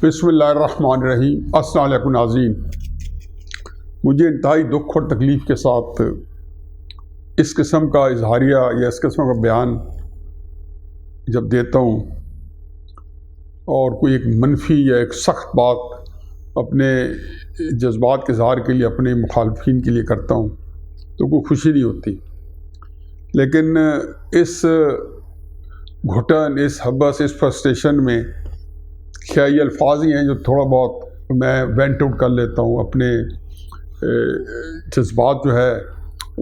बिस्मिल्लाहिर्रहमानिर्रहीम। अस्सलाम वालेकुम नाज़रीन, मुझे इंतहाई दुख और तकलीफ़ के साथ इस किस्म का इजहारिया या इस किस्म का बयान जब देता हूँ और कोई एक मनफी या एक सख्त बात अपने जज्बात के इजहार के लिए अपने मुखालफिन के लिए करता हूँ तो कोई खुशी नहीं होती। लेकिन इस घुटन, इस हबस, इस फ्रस्ट्रेशन में क्या ये अल्फाज ही हैं जो थोड़ा बहुत मैं वेंट आउट कर लेता हूँ, अपने जज्बात जो है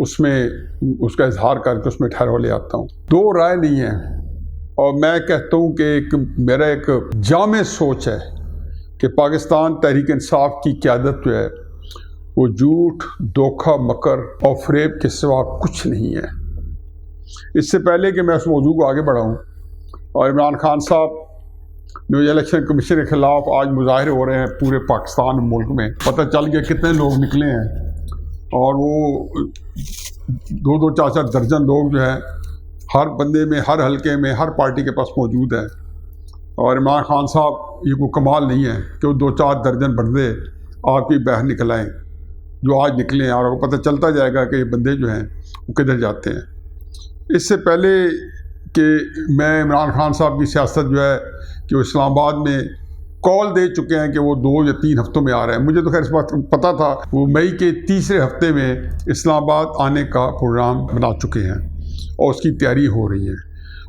उसमें उसका इजहार करके उसमें ठहराव ले आता हूँ। दो राय नहीं है और मैं कहता हूँ कि मेरा एक जामे सोच है कि पाकिस्तान तहरीक इंसाफ की क़यादत जो है वो झूठ, धोखा, मकर और फ़रेब के सिवा कुछ नहीं है। इससे पहले कि मैं उस मौजू को आगे बढ़ाऊँ, और इमरान खान साहब न्यूज़ इलेक्शन कमीशन के ख़िलाफ़ आज मुजाहरे हो रहे हैं पूरे पाकिस्तान मुल्क में, पता चल गया कितने लोग निकले हैं और वो 2-2, 4-4 दर्जन लोग जो है हर बंदे में, हर हलके में, हर पार्टी के पास मौजूद हैं। और इमरान खान साहब ये कोई कमाल नहीं है कि वो 2-4 दर्जन बंदे आपकी बाहर निकल आएँ जो आज निकले हैं, और पता चलता जाएगा कि ये बंदे जो हैं वो किधर जाते हैं। इससे पहले कि मैं इमरान खान साहब की सियासत जो है कि वो इस्लामाबाद में कॉल दे चुके हैं कि वो 2 या 3 हफ्तों में आ रहे हैं, मुझे तो खैर इस बात पता था। वो मई के तीसरे हफ्ते में इस्लामाबाद आने का प्रोग्राम बना चुके हैं और उसकी तैयारी हो रही है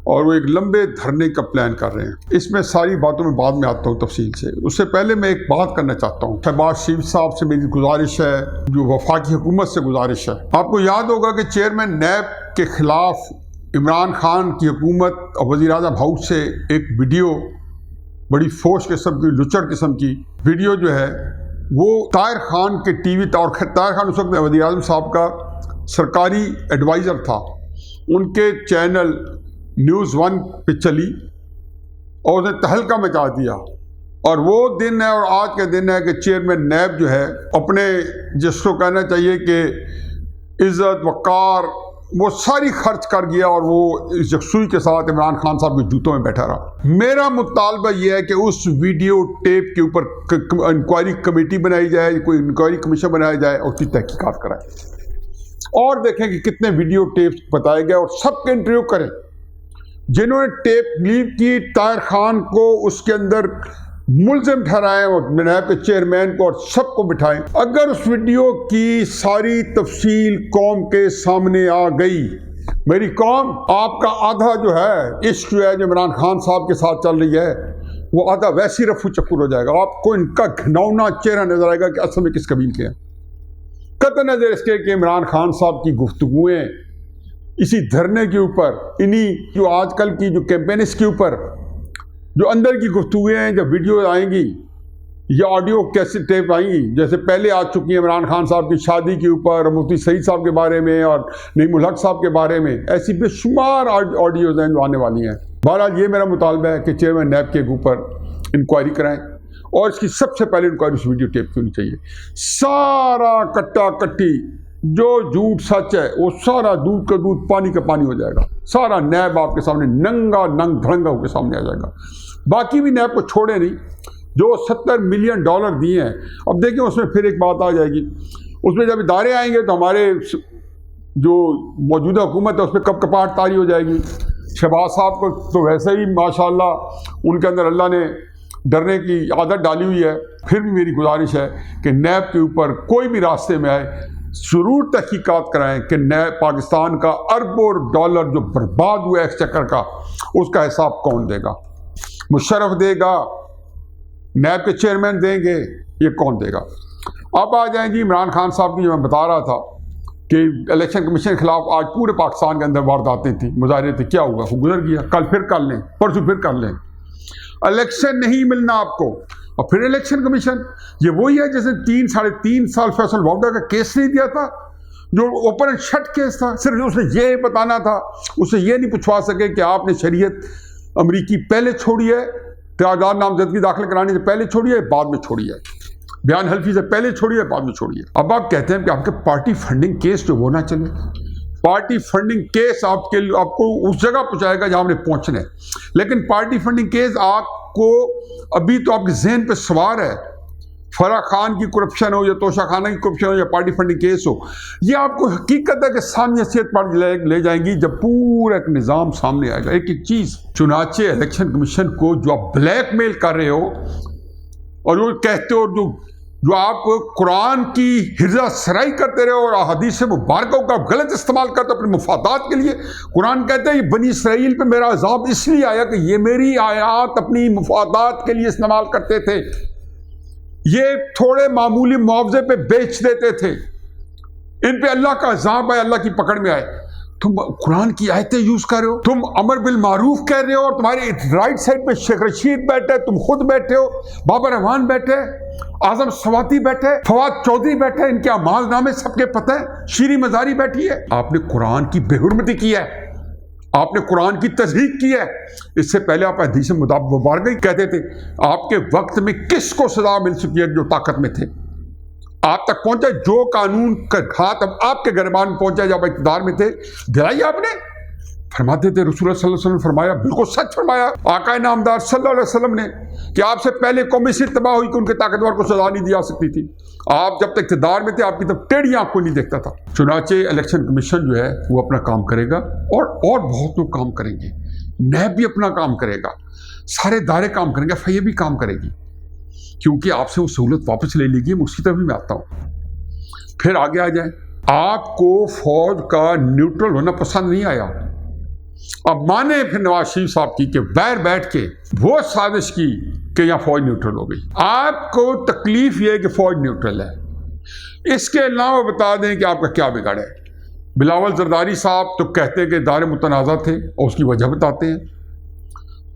और वो एक लंबे धरने का प्लान कर रहे हैं। इसमें सारी बातों में बाद में आता हूँ तफसील से। उससे पहले मैं एक बात करना चाहता हूँ। शहबाज शरीफ साहब से मेरी गुजारिश है, जो वफाकी हुकूमत से गुजारिश है। आपको याद होगा कि चेयरमैन नैब के खिलाफ इमरान खान की हुकूमत और वज़ीर आज़म हाउस से एक वीडियो, बड़ी फोश किस्म की, लुचड़ किस्म की वीडियो जो है वो ताहिर खान के टीवी, और ताहिर खान उस वक्त वज़ीर आज़म साहब का सरकारी एडवाइज़र था, उनके चैनल न्यूज़ 1 पे चली और उसने तहलका मचा दिया। और वो दिन है और आज के दिन है कि चेयरमैन नैब जो है अपने, जिसको कहना चाहिए कि इज़्ज़त, वक़ार, वो सारी खर्च कर गया और वो इस यकसुई के साथ इमरान खान साहब के जूतों में बैठा रहा। मेरा मुतालबा ये है कि उस वीडियो टेप के ऊपर इंक्वायरी कमेटी बनाई जाए, कोई इंक्वायरी कमीशन बनाया जाए और उसकी तहकीकात कराए और देखें कि कितने वीडियो टेप बताए गए और सबके इंटरव्यू करें। जिन्होंने टेप लीक की, ताहिर खान को उसके अंदर मुल्ज़िम ठहराएं और नैब के चेयरमैन को और सबको बिठाएं। अगर उस वीडियो की सारी तफसील कौम के सामने आ गई, मेरी कौम, आपका आधा जो है इश्क जो है जो इमरान खान साहब के साथ चल रही है वो आधा वैसी रफू चक्कर हो जाएगा। आपको इनका घिनौना चेहरा नजर आएगा कि असल में किस कबील के हैं। कतई नजर इसके कि इमरान खान साहब की गुफ्तगुएं इसी धरने के ऊपर, इन्हीं जो आजकल की जो कैंपेनिस्ट के ऊपर जो अंदर की गुफ्तगुएं हैं, जब वीडियो आएंगी या ऑडियो कैसे टेप आएंगी, जैसे पहले आ चुकी है इमरान खान साहब की शादी के ऊपर, मुफ्ती सईद साहब के बारे में और नईमुल हक साहब के बारे में, ऐसी बेशुमार ऑडियोज हैं जो आने वाली हैं। बहरहाल ये मेरा मुतालबा है कि चेयरमैन नैब के ऊपर इंक्वायरी कराएं और इसकी सबसे पहले इंक्वायरी उस वीडियो टेप की होनी चाहिए। सारा कट्टा कट्टी जो झूठ सच है वो सारा दूध का दूध, पानी का पानी हो जाएगा। सारा नैब आपके सामने नंगा नंग धड़ंगा होकर सामने आ जाएगा। बाकी भी नैब को छोड़े नहीं, जो $70 मिलियन दिए हैं। अब देखिए उसमें फिर एक बात आ जाएगी, उसमें जब इदारे आएंगे तो हमारे जो मौजूदा हुकूमत है उस पर कब कपाट तारी हो जाएगी। शहबाज साहब को तो वैसे ही माशाल्लाह उनके अंदर अल्लाह ने डरने की आदत डाली हुई है। फिर भी मेरी गुजारिश है कि नैब के ऊपर कोई भी रास्ते में आए ज़रूर तहकीकात कराएं कि नैब पाकिस्तान का अरबों डॉलर जो बर्बाद हुआ है एक्सचेकर का, उसका हिसाब कौन देगा? मुशर्रफ देगा? नैब के चेयरमैन देंगे? ये कौन देगा? अब आ जाएंगी इमरान खान साहब की, जो मैं बता रहा था कि इलेक्शन कमीशन के खिलाफ आज पूरे पाकिस्तान के अंदर वारदातें थी, मुजाहरे थे। क्या हुआ? वो गुजर गया। कल फिर कर लें, परसों फिर कर लें। इलेक्शन नहीं मिलना आपको और फिर इलेक्शन कमीशन। ये वही है जैसे 3-3.5 साल फैसल वावडा का केस नहीं दिया था, जो ओपन एंड शट केस था। सिर्फ उसने ये बताना था, उसे ये नहीं पूछवा सके कि आपने शरीयत अमरीकी पहले छोड़ी है, तरादार नामजदगी दाखिल कराने से पहले छोड़ी है, बाद में छोड़ी है, बयान हल्फी से पहले छोड़ी है, बाद में छोड़ी है। अब आप कहते हैं कि आपके पार्टी फंडिंग केस जो वो ना चले। पार्टी फंडिंग केस आपको उस जगह पहुंचाएगा जहां आपने पहुंचना है, लेकिन पार्टी फंडिंग केस आप आपको अभी तो आपके जहन पे सवार है, फराह खान की करप्शन हो या तोशा खाना की करप्शन हो या पार्टी फंडिंग केस हो, ये आपको हकीकत है कि सामने हैसियत पर ले जाएंगी जब पूरा एक निज़ाम सामने आएगा। एक एक चीज़, चुनाचे इलेक्शन कमीशन को जो आप ब्लैकमेल कर रहे हो और जो कहते हो, जो आप कुरान की हिर्जा सराई करते रहे और हदीस मुबारकों का गलत इस्तेमाल करते अपने मुफादात के लिए। कुरान कहते हैं ये बनी इसराइल पे मेरा अज़ाब इसलिए आया कि ये मेरी आयात अपनी मुफादात के लिए इस्तेमाल करते थे, ये थोड़े मामूली मुआवजे पे बेच देते थे, इन पे अल्लाह का अज़ाब है, अल्लाह की पकड़ में आए। तुम कुरान की आयतें यूज कर रहे हो, तुम अमर बिल मारूफ कह रहे हो और तुम्हारे राइट साइड पे शेख रशीद बैठे, तुम खुद बैठे हो, बाबर रहमान बैठे, आजम सवाती बैठे, फवाद चौधरी बैठे, इनके अमाल नामे सबके पता है, शीरी मजारी बैठी है। आपने कुरान की बेहुरमती की है, आपने कुरान की तस्दीक की है। इससे पहले आप हदीस मुबारक कहते थे। आपके वक्त में किसको सजा मिल चुकी है जो ताकत में थे? आप तक पहुंचा जो कानून का हाथ अब आपके गिरबान में पहुंचा जब इक़्तिदार में थे, दिलाई आपने। फरमाते थे रसूल सल्लल्लाहु अलैहि वसल्लम ने फरमाया, बिल्कुल सच फरमाया आका नामदार सल्लल्लाहु अलैहि वसल्लम ने, कि आपसे पहले कौम इसलिए तबाह हुई कि उनके ताकतवर को सजा नहीं दी जा सकती थी। आप जब तक इक़्तिदार में थे आपकी तब टेढ़ी आंख को नहीं देखता था। चुनाचे इलेक्शन कमीशन जो है वो अपना काम करेगा और बहुत लोग काम करेंगे। नैब भी अपना काम करेगा, सारे दायरे काम करेंगे, FIA भी काम करेगी, क्योंकि आपसे वो सहूलत वापस ले लीजिए। मैं उसकी तरफ भी मैं आता हूँ। फिर आगे आ जाए, आपको फौज का न्यूट्रल होना पसंद नहीं आया। अब माने फिर नवाज शरीफ साहब की कि बाहर बैठ के वो साजिश की कि यहाँ फौज न्यूट्रल हो गई। आपको तकलीफ ये है कि फौज न्यूट्रल है। इसके अलावा बता दें कि आपका क्या बिगाड़ है। बिलावल जरदारी साहब तो कहते हैं कि दायरे मुतनाज़ा थे और उसकी वजह बताते हैं।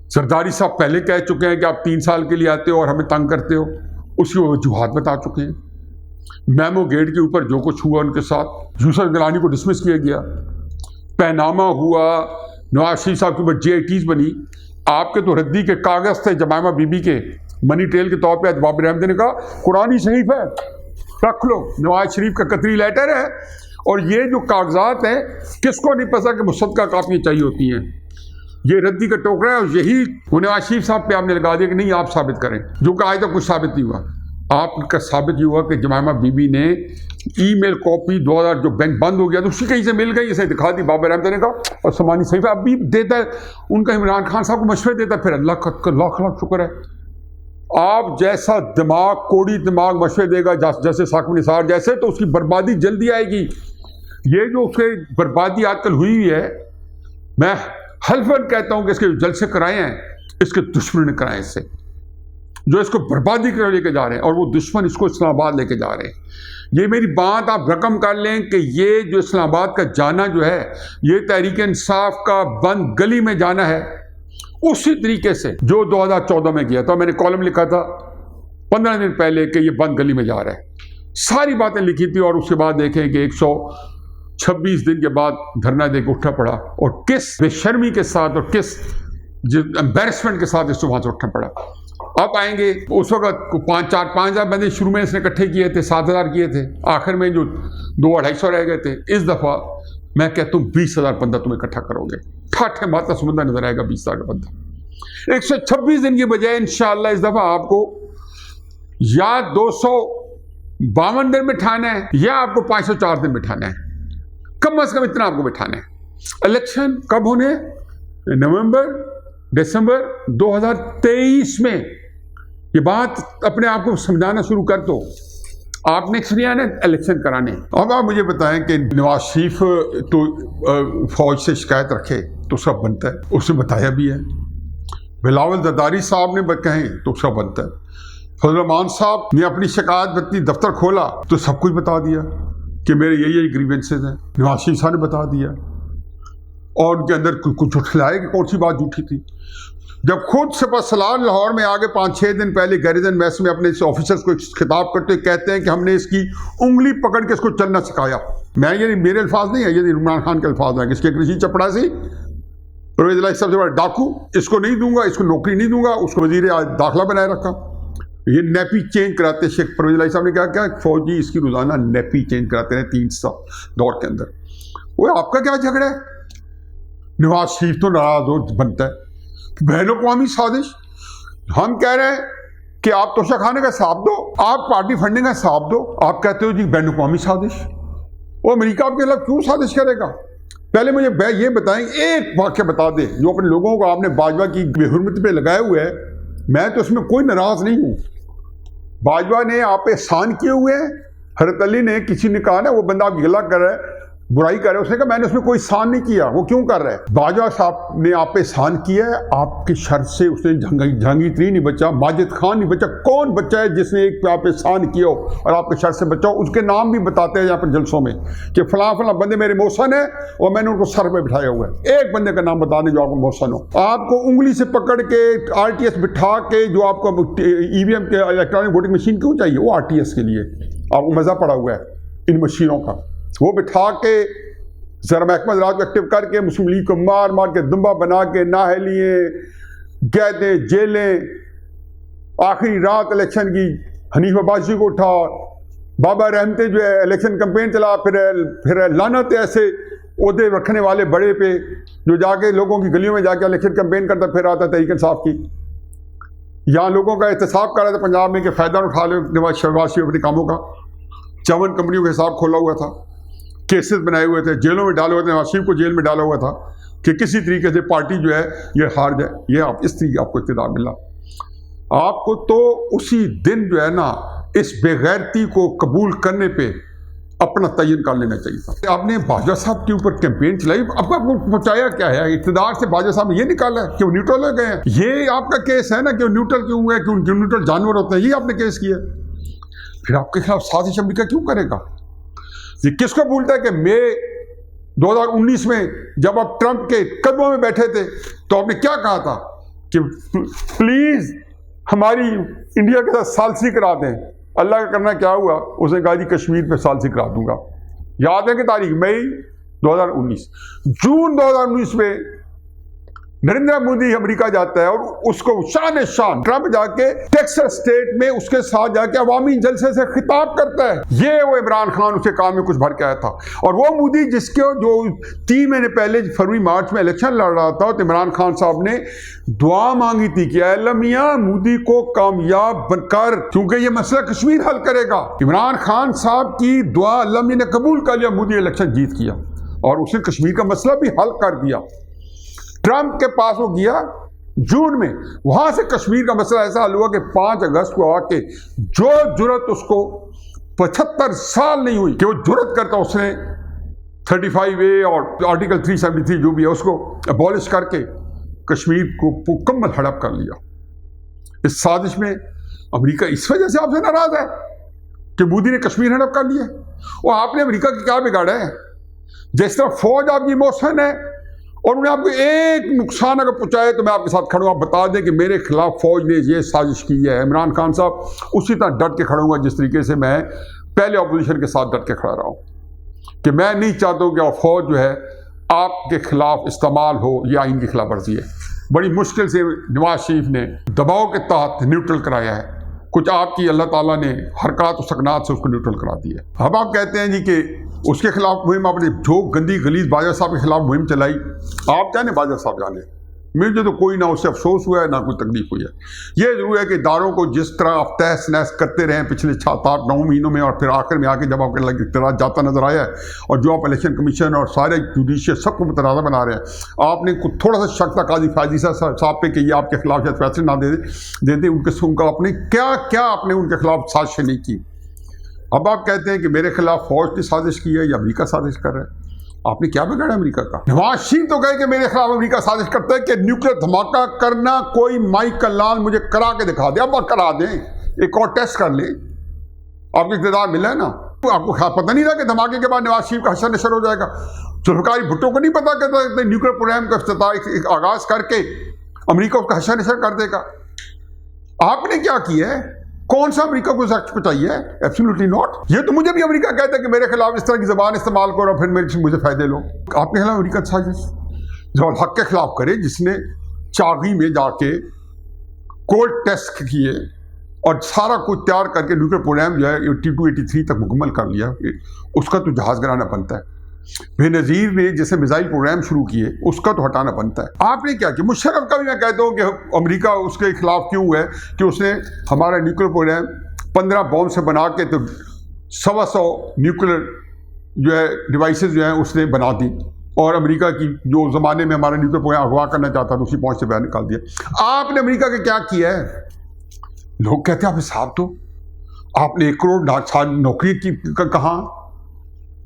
जरदारी साहब पहले कह चुके हैं कि आप 3 साल के लिए आते हो और हमें तंग करते हो, उसकी वजूहात बता चुके हैं। मैमो गेट के ऊपर जो कुछ हुआ उनके साथ, यूसुफ गिलानी को डिसमिस किया गया, पैनामा हुआ, नवाज शरीफ साहब के ऊपर JITs बनी। आपके तो रद्दी के कागज थे जमामा बीबी के मनी ट्रेल के तौर पे। बाबर रहमत ने कहा कुरानी शरीफ है, रख लो, नवाज शरीफ का कतरी लेटर है। और ये जो कागजात हैं, किसको नहीं पता कि मुसद्दका कापियाँ चाहिए होती हैं। ये रद्दी का टोकरा है और यही नवाज शरीफ साहब पे आपने लगा दिया कि नहीं आप साबित करें, जो कि आज तक कुछ साबित नहीं हुआ। आपका साबित ये हुआ कि जमामा बीबी ने ईमेल कॉपी 2000 जो बैंक बंद हो गया तो उसकी कहीं से मिल गई, इसे दिखा दी बाबर रहमत ने कहा। और समानी सही अब भी देता है उनका, इमरान खान साहब को मशवरे देता है। फिर अल्लाह का लाख लाख शुक्र है, आप जैसा दिमाग, कोड़ी दिमाग मशवरे देगा जैसे साकिब निसार जैसे, तो उसकी बर्बादी जल्दी आएगी। ये जो उसके बर्बादी आजकल हुई है, मैं हल्फन कहता हूं कि इसके जलसे कराए हैं, इसके दुश्मन ने कराए, इससे जो इसको बर्बादी के लेके जा रहे हैं, और वो दुश्मन इसको इस्लामाबाद लेके जा रहे हैं। ये मेरी बात आप रकम कर लें कि ये जो इस्लामाबाद का जाना जो है, ये तहरीक इंसाफ का बंद गली में जाना है, उसी तरीके से जो 2014 में किया था। मैंने कॉलम लिखा था 15 दिन पहले कि ये बंद गली में जा रहा है, सारी बातें लिखी थी। और उसके बाद देखें कि 126 दिन के बाद धरना देकर उठना पड़ा, और किस बेशर्मी के साथ और किस एम्बेरसमेंट के साथ इसको वहां से उठना पड़ा। अब आएंगे, उस वक्त 5,000 बंदे शुरू में इसने इकट्ठे किए थे, 7,000 किए थे, आखिर में जो 200-250 रह गए थे। इस दफा मैं कहता हूँ 20,000 बंदा तुम इकट्ठा करोगे, ठाठे माता समुद्र नजर आएगा 20,000 का बंदा। 126 दिन की बजाय इंशाअल्लाह इस दफा आपको या 252 दिन बिठाना है या आपको 504 दिन बिठाना है, कम अज कम इतना आपको बिठाना है। इलेक्शन कब होने? नवंबर दिसंबर 2023 में। ये बात अपने आप को समझाना शुरू कर दो। आपने इसलिए आना इलेक्शन कराने। अब आप मुझे बताएं कि नवाज शरीफ तो फौज से शिकायत रखे तो सब बनता है, उसने बताया भी है। बिलावल जरदारी साहब ने कहें तो सब बनता है। फजल रहमान साहब ने अपनी शिकायत बत्ती दफ्तर खोला तो सब कुछ बता दिया कि मेरे यही ग्रीवेंसेज हैं। नवाज शरीफ साहब ने बता दिया, और उनके अंदर कुछ उठलाए कि कौन सी बात झूठी थी। जब खुद सिपहसालार लाहौर में आगे 5-6 दिन पहले गैरिजन मैस में अपने ऑफिसर्स को खिताब करते कहते हैं कि हमने इसकी उंगली पकड़ के इसको चलना सिखाया। मैं ये मेरे अल्फाज नहीं है, ये इमरान खान के अल्फाज हैं। इसके कृषि चपड़ासी परवेज इलाही सबसे बड़ा डाकू, इसको नहीं दूंगा, इसको नौकरी नहीं दूंगा, उसको वजीर दाखिला बनाए रखा। ये नेपी चेंज कराते शेख परवेज इलाही साहब ने कहा क्या फौजी इसकी रोजाना नेपी चेंज कराते हैं 3 दौर के अंदर। वो आपका क्या झगड़ा है? नवाज शरीफ तो नाराज हो बनता है। बैन अवी साजिश, हम कह रहे हैं कि आप तोशा खाने का हिसाब दो, आप पार्टी फंडिंग का हिसाब दो। आप कहते हो जी बैन अवी साजिश। वो अमेरिका आपके खिलाफ क्यों साजिश करेगा? पहले मुझे ये बताएं, एक वाक्य बता दे जो अपने लोगों को आपने बाजवा की बेहुरमती पे लगाए हुए है। मैं तो उसमें कोई नाराज नहीं हूं। बाजवा ने आप पे एहसान किए हुए हैं। हजरत अली ने, किसी ने कहा ना वो बंदा आप गिला कर रहा है, बुराई कर रहा है, उसने कहा मैंने उसमें कोई एहसान नहीं किया। वो क्यों कर रहा है? बाजवा साहब ने आप पे एहसान किया है, आपके शर से उसने जहांगीर नहीं बचा, माजिद खान नहीं बचा। कौन बच्चा है जिसने एक पे आप पे एहसान किया हो और आपके शर से बचा हो? उसके नाम भी बताते हैं यहाँ पर जलसों में कि फलां फलां बंदे मेरे मोहसन है और मैंने उनको सर पे बिठाया हुआ है। एक बंदे का नाम बता दें जो आपको मोहसन हो। आपको उंगली से पकड़ के RTS बिठा के जो आपको EVM के इलेक्ट्रॉनिक वोटिंग मशीन क्यों चाहिए? वो RTS के लिए आपको मजा पड़ा हुआ है इन मशीनों का। वो बिठा के जरा महकमा राज को एक्टिव करके मुस्लिम लीग को मार मार के दुम्बा बना के नाहलिए कैदें जेलें, आखिरी रात इलेक्शन की हनीफ अब्बासी को उठा, बाबा रहमते जो है इलेक्शन कैंपेन चला, फिर लानत ऐसे ओहदे रखने वाले बड़े पे जो जाके लोगों की गलियों में जाके इलेक्शन कैंपेन करता फिर आता तहरीक इंसाफ की। यहाँ लोगों का एहतसाब कर रहा था पंजाब में कि फ़ायदा उठा ले नवाज शहबाज अपने कामों का। 54 कंपनियों का हिसाब खोला हुआ था, केसेस बनाए हुए थे, जेलों में डाले हुए थे, नवाज शरीफ को जेल में डाला हुआ था कि किसी तरीके से पार्टी जो है ये हार जाए। ये आप इस तरीके आपको इक़्तिदार मिला। आपको तो उसी दिन जो है ना इस बेगैरती को कबूल करने पे अपना तयन कर लेना चाहिए था। आपने बाजवा साहब के ऊपर कैंपेन चलाई, अब आपको पहुंचाया क्या है? इक़्तिदार से बाजवा साहब ने ये निकाला है कि वो न्यूट्रल हो गए हैं। ये आपका केस है ना कि वो न्यूट्रल क्यों हुए, कि न्यूट्रल जानवर होते हैं, ये आपने केस किया। फिर आपके खिलाफ साजिश अमेरिका क्यों करेगा? ये किसको भूलता है कि मई 2019 में जब आप ट्रंप के कदमों में बैठे थे तो आपने क्या कहा था कि प्लीज हमारी इंडिया के साथ सालसी करा दें। अल्लाह का करना क्या हुआ? उसने कहा जी कश्मीर पे सालसी करा दूंगा। याद है कि तारीख मई 2019। जून 2019 में नरेंद्र मोदी अमेरिका जाता है और उसको शान शान ट्रंप जाके टेक्सास स्टेट में उसके साथ जाके अवामी जलसे से खिताब करता है। ये वो इमरान खान उसके काम में कुछ भर के आया था। और वो मोदी जिसके जो 3 महीने पहले फरवरी मार्च में इलेक्शन लड़ रहा था तो इमरान खान साहब ने दुआ मांगी थी कि अल्लाह मियां मोदी को कामयाब बनकर, क्योंकि ये मसला कश्मीर हल करेगा। इमरान खान साहब की दुआ अल्लाह मियां ने कबूल कर लिया, मोदी इलेक्शन जीत किया और उसने कश्मीर का मसला भी हल कर दिया। ट्रंप के पास वो गया जून में, वहां से कश्मीर का मसला ऐसा हल हुआ कि 5 अगस्त को आके जो जुर्रत उसको 75 साल नहीं हुई कि वो जुर्रत करता, उसने 35A और आर्टिकल 373 जो भी है उसको अबॉलिश करके कश्मीर को मुकम्मल हड़प कर लिया। इस साजिश में अमेरिका इस वजह से आपसे नाराज है कि मोदी ने कश्मीर हड़प कर लिया। और आपने अमेरिका की क्या बिगाड़ा है? जिस तरह फौज आपकी इमोशन है और उन्हें आपको एक नुकसान अगर पहुंचाए तो मैं आपके साथ खड़ा हूं। आप बता दें कि मेरे खिलाफ फौज ने ये साजिश की है। इमरान खान साहब उसी तरह डट के खड़ा हूंगा जिस तरीके से मैं पहले अपोजिशन के साथ डट के खड़ा रहा हूं कि मैं नहीं चाहता हूं कि फौज जो है आपके खिलाफ इस्तेमाल हो। यह आइन की खिलाफ वर्जी है। बड़ी मुश्किल से नवाज शरीफ ने दबाव के तहत न्यूट्रल कराया है। कुछ आपकी अल्लाह ताला ने हरकत और सकनात से उसको न्यूट्रल करा दिया। अब आप कहते हैं जी कि उसके खिलाफ मुहिम आपने जो गंदी गलीज बाजवा साहब के खिलाफ मुहिम चलाई, आप जाने बाजवा साहब जाने, मुझे तो कोई ना उससे अफसोस हुआ है ना कोई तकलीफ हुई है। ये जरूर है कि इदारों को जिस तरह आप तहस नहस करते रहे पिछले 7-8-9 महीनों में और फिर आखिर में आके जब आपके इख्तियार जाता नजर आया है और जो आप इलेक्शन कमीशन और सारे जुडिशियल सबको मुतनाज़ा बना रहे हैं, आपने कुछ थोड़ा सा शक था काजी फायदी साहब पे कि ये आपके खिलाफ शायद फैसले ना दे उनका आपने क्या आपने उनके खिलाफ साजिश नहीं की। अब आप कहते हैं कि मेरे खिलाफ फौज ने साजिश की है या अमेरिका साजिश कर रहा है। आपने क्या बिगाड़ा अमेरिका का? नवाज शरीफ तो कहे कि मेरे खिलाफ अमेरिका साजिश करता है कि न्यूक्लियर धमाका करना कोई माइक का लाल मुझे करा के दिखा दे। अब करा दें, एक और टेस्ट कर ले, आपको इक़्तिदार मिला है ना। तो आपको पता नहीं था कि धमाके के बाद नवाज शरीफ का हशर नशर हो जाएगा। जुल्फ़िकार भुट्टो को नहीं पता कि न्यूक्लियर प्रोग्राम का आगाज करके अमेरिका उसका हशर नशर कर देगा। आपने क्या किया है? कौन सा अमेरिका को सख्त पहुंचाई है? Absolutely not. ये तो मुझे भी अमेरिका कहता है कि मेरे खिलाफ इस तरह की जबान इस्तेमाल करो और फिर मुझे फायदे लो। आपके खिलाफ अमेरिका साजिश जो हक के खिलाफ करे, जिसने चागी में जाके कोल्ड टेस्ट किए और सारा कुछ तैयार करके न्यूक्लियर प्रोग्राम जो है 82-83 तक मुकम्मल कर लिया, उसका तो जहाज गिराना बनता है। बेनज़ीर ने जैसे मिसाइल प्रोग्राम शुरू किए, उसका तो हटाना बनता है। आपने क्या किया? मुशर्रफ का भी मैं कहता हूँ कि अमेरिका उसके खिलाफ क्यों है कि उसने हमारा न्यूक्लियर प्रोग्राम 15 बॉम्ब से बना के तो 125 न्यूक्लियर जो है डिवाइसेस जो है उसने बना दी, और अमेरिका की जो ज़माने में हमारा न्यूक्लियर प्रोग्राम अगवा करना चाहता था उसी पहुंच से बाहर निकाल दिया। आपने अमेरिका का क्या किया है? लोग कहते हैं आप हिसाब दो, आपने 1 करोड़ नौकरी की कहाँ,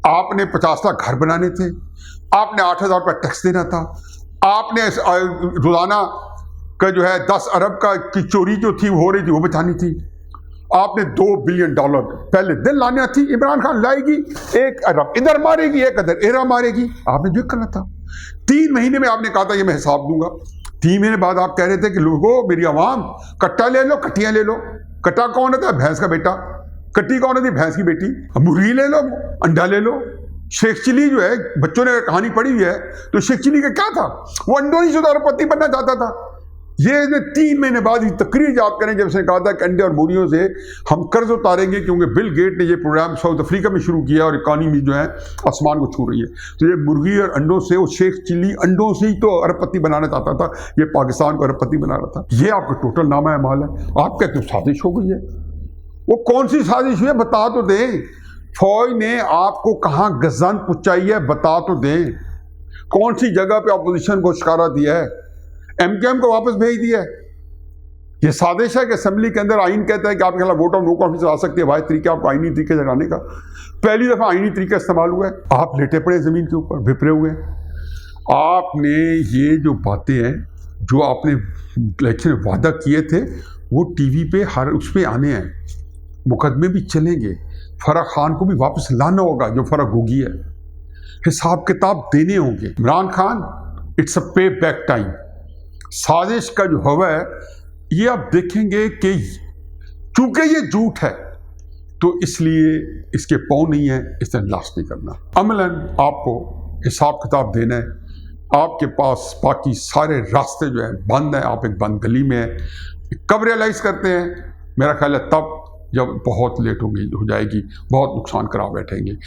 आपने 50 लाख घर बनाने थे, आपने 8,000 रुपये टैक्स देना था, आपने रोजाना का जो है 10 अरब की चोरी जो थी हो रही थी वो बचानी थी, आपने $2 बिलियन पहले दिन लाने थी, इमरान खान लाएगी 1 अरब इधर मारेगी 1 अरब इधर मारेगी, आपने जो करना था। 3 महीने में आपने कहा था ये मैं हिसाब दूंगा, 3 महीने बाद आप कह रहे थे कि लोगों मेरी आवाम कट्टा ले लो, कट्टियां ले लो। कट्टा कौन होता है? भैंस का बेटा। कट्टी कौन होती है? भैंस की बेटी। मुर्गी ले लो, अंडा ले लो। शेख चिली जो है, बच्चों ने कहानी पढ़ी हुई है, तो शेख चिली का क्या था? वो अंडों ही से अरबपति बनना चाहता था। ये 3 महीने बाद ही तकरीर याद करें जब उसने कहा था कि अंडे और मुर्गियों से हम कर्ज उतारेंगे, क्योंकि बिल गेट ने ये प्रोग्राम साउथ अफ्रीका में शुरू किया और इकॉनमी जो है आसमान को छू रही है। तो ये मुर्गी और अंडों से, वो शेख चिली अंडों से ही तो अरबपति बनाना चाहता था, ये पाकिस्तान को अरबपति बना रहा था। ये आपका टोटल नामा माल है। आप कहते हो साजिश हो गई है। वो कौन सी साजिश हुई है? बता तो दें। फौज ने आपको कहाँ गजन पहुंचाई है? बता तो दें। कौन सी जगह पे अपोजिशन को शिकारा दिया है? एमकेएम को वापस भेज दिया है। ये साजिश है कि असेंबली के अंदर आइन कहता है कि आपके खिलाफ वोट ऑफ नो कॉन्फिडेंस आ सकती है। भाई तरीका आपको आइनी तरीके से हटाने का पहली दफा आइनी तरीका इस्तेमाल हुआ है। आप लेटे पड़े जमीन के ऊपर, भिपरे हुए। आपने ये जो बातें हैं, जो आपने इलेक्शन में वादा किए थे, वो टीवी पे हर उस पर आने हैं, मुकदमे भी चलेंगे। फराह खान को भी वापस लाना होगा जो फराह होगी है, हिसाब किताब देने होंगे। इमरान खान, इट्स अ पे बैक टाइम। साजिश का जो हवा है ये आप देखेंगे कि चूंकि ये झूठ है तो इसलिए इसके पाँव नहीं है, इसने लास्ट नहीं करना। अमलन आपको हिसाब किताब देना है। आपके पास बाकी सारे रास्ते जो है बंद है, आप एक बंद गली में है। कब रियलाइज करते हैं? मेरा ख्याल है तब जब बहुत लेट हो जाएगी, बहुत नुकसान करा बैठेंगे।